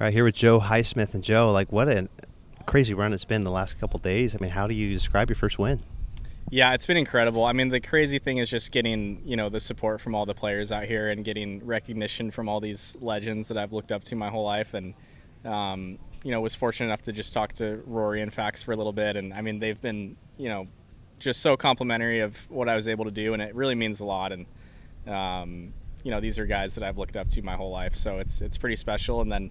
All right, here with Joe Highsmith. And Joe, like, what a crazy run it's been the last couple days. I mean, how do you describe your first win? Yeah, it's been incredible. I mean, the crazy thing is just getting, the support from all the players out here and getting recognition from all these legends that I've looked up to my whole life. And, was fortunate enough to just talk to Rory and Fax for a little bit. And, I mean, they've been, just so complimentary of what I was able to do. And it really means a lot. And, these are guys that I've looked up to my whole life. So it's pretty special. And then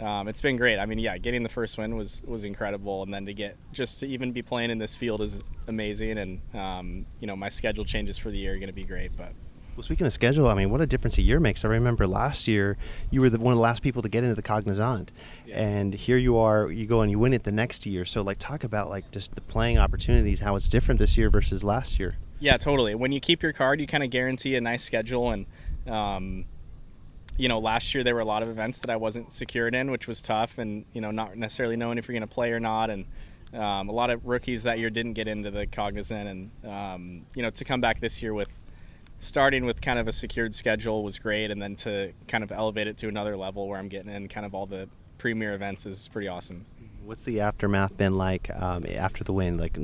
it's been great. I mean, yeah, getting the first win was incredible, and then to even be playing in this field is amazing. And my schedule changes for the year are going to be great. But Well, speaking of schedule, I mean, what a difference a year makes. I remember last year you were one of the last people to get into the Cognizant, and here you are, you go and you win it the next year. So, like, talk about, like, just the playing opportunities, how it's different this year versus last year. Yeah, totally. When you keep your card, you kind of guarantee a nice schedule. And last year there were a lot of events that I wasn't secured in, which was tough, and not necessarily knowing if you're going to play or not. And a lot of rookies that year didn't get into the Cognizant, and to come back this year with starting with kind of a secured schedule was great, and then to kind of elevate it to another level where I'm getting in kind of all the premier events is pretty awesome. What's the aftermath been like after the win? Like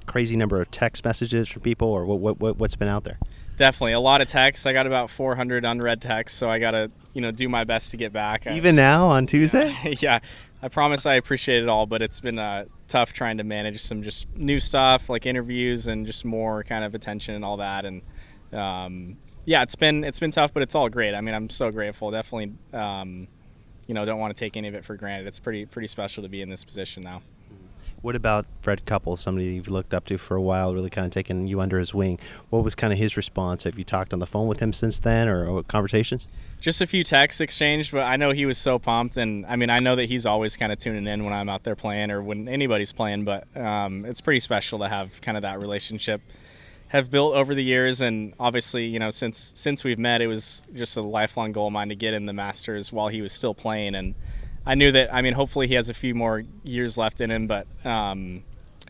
crazy number of text messages from people, or what's been out there? Definitely a lot of texts. I got about 400 unread texts, so I got to do my best to get back. Even now on Tuesday? Yeah, I promise I appreciate it all, but it's been tough trying to manage some just new stuff like interviews and just more kind of attention and all that. And it's been tough, but it's all great. I mean, I'm so grateful. Definitely, don't want to take any of it for granted. It's pretty special to be in this position now. What about Fred Couple, somebody you've looked up to for a while, really kind of taking you under his wing? What was kind of his response? Have you talked on the phone with him since then, or conversations? Just a few texts exchanged, but I know he was so pumped. And I mean, I know that he's always kind of tuning in when I'm out there playing or when anybody's playing, but it's pretty special to have kind of that relationship have built over the years. And obviously, since we've met, it was just a lifelong goal of mine to get in the Masters while he was still playing. And I knew that, I mean, hopefully he has a few more years left in him, but so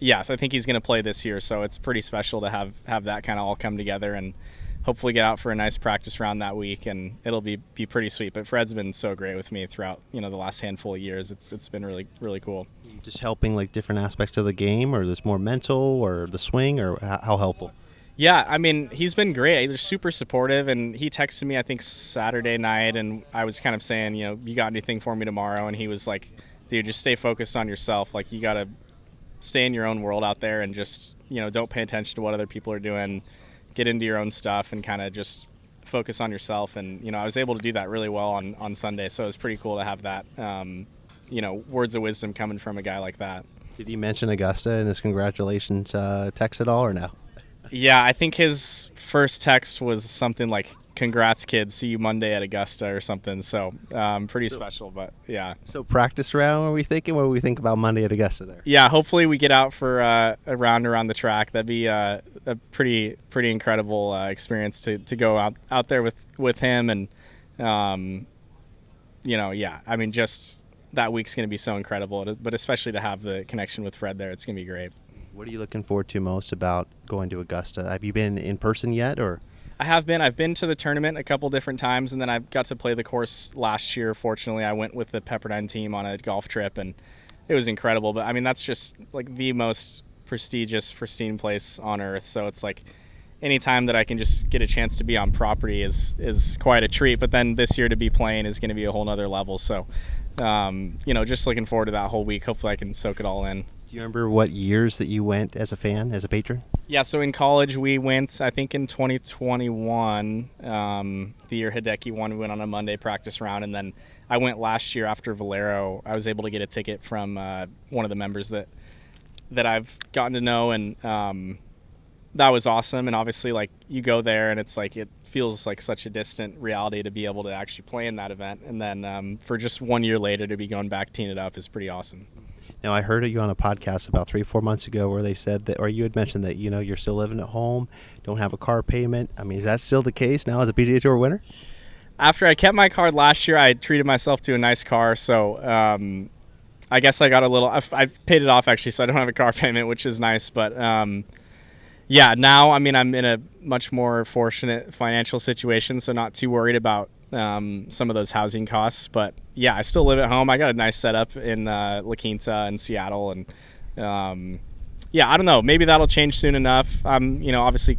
I think he's going to play this year. So it's pretty special to have that kind of all come together and hopefully get out for a nice practice round that week, and it'll be pretty sweet. But Fred's been so great with me throughout, the last handful of years. It's been really, really cool. Just helping like different aspects of the game, or this more mental, or the swing, or how helpful? Yeah, I mean, he's been great. He's super supportive, and he texted me, I think, Saturday night, and I was kind of saying, you got anything for me tomorrow? And he was like, dude, just stay focused on yourself. Like, you got to stay in your own world out there and just, don't pay attention to what other people are doing. Get into your own stuff and kind of just focus on yourself. And, I was able to do that really well on Sunday, so it was pretty cool to have that, words of wisdom coming from a guy like that. Did he mention Augusta in his congratulations text at all, or no? Yeah, I think his first text was something like, congrats, kid, see you Monday at Augusta or something. So pretty special, but yeah. So practice round, are we thinking? What do we think about Monday at Augusta there? Yeah, hopefully we get out for a round around the track. That'd be a pretty incredible experience to go out there with him. And, I mean, just that week's going to be so incredible, but especially to have the connection with Fred there, it's going to be great. What are you looking forward to most about going to Augusta? Have you been in person yet, or? I have been. I've been to the tournament a couple different times, and then I got to play the course last year. Fortunately, I went with the Pepperdine team on a golf trip, and it was incredible. But, I mean, that's just, like, the most prestigious, pristine place on earth. So it's, like, any time that I can just get a chance to be on property is quite a treat. But then this year to be playing is going to be a whole nother level. So, just looking forward to that whole week. Hopefully I can soak it all in. Do you remember what years that you went as a fan, as a patron? Yeah, so in college we went, I think in 2021, the year Hideki won, we went on a Monday practice round, and then I went last year after Valero. I was able to get a ticket from one of the members that I've gotten to know, and that was awesome. And obviously, like, you go there and it's like it feels like such a distant reality to be able to actually play in that event, and then for just 1 year later to be going back teeing it up is pretty awesome. Now, I heard you on a podcast about 3-4 months ago where they said that, or you had mentioned that, you're still living at home, don't have a car payment. I mean, is that still the case now as a PGA Tour winner? After I kept my card last year, I treated myself to a nice car, so I guess I got a little, I paid it off actually, so I don't have a car payment, which is nice. But now, I mean, I'm in a much more fortunate financial situation, so not too worried about some of those housing costs. But yeah, I still live at home. I got a nice setup in La Quinta and Seattle, and yeah, I don't know. Maybe that'll change soon enough. I'm, obviously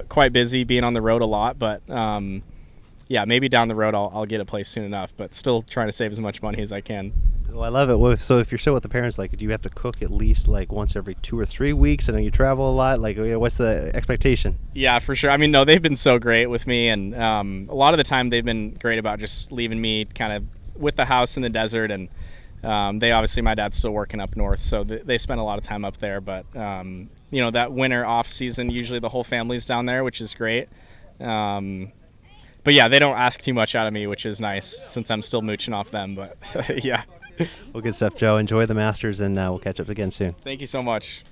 quite busy being on the road a lot, but yeah, maybe down the road I'll get a place soon enough. But still trying to save as much money as I can. Well, I love it. Well, so if you're still with the parents, like, do you have to cook at least like once every 2 or 3 weeks? I know you travel a lot. Like, what's the expectation? Yeah, for sure. I mean, no, they've been so great with me, and a lot of the time they've been great about just leaving me kind of with the house in the desert. And they obviously, my dad's still working up north, so they spend a lot of time up there. But that winter off season, usually the whole family's down there, which is great. But yeah, they don't ask too much out of me, which is nice since I'm still mooching off them. But yeah. Well, good stuff, Joe. Enjoy the Masters, and we'll catch up again soon. Thank you so much.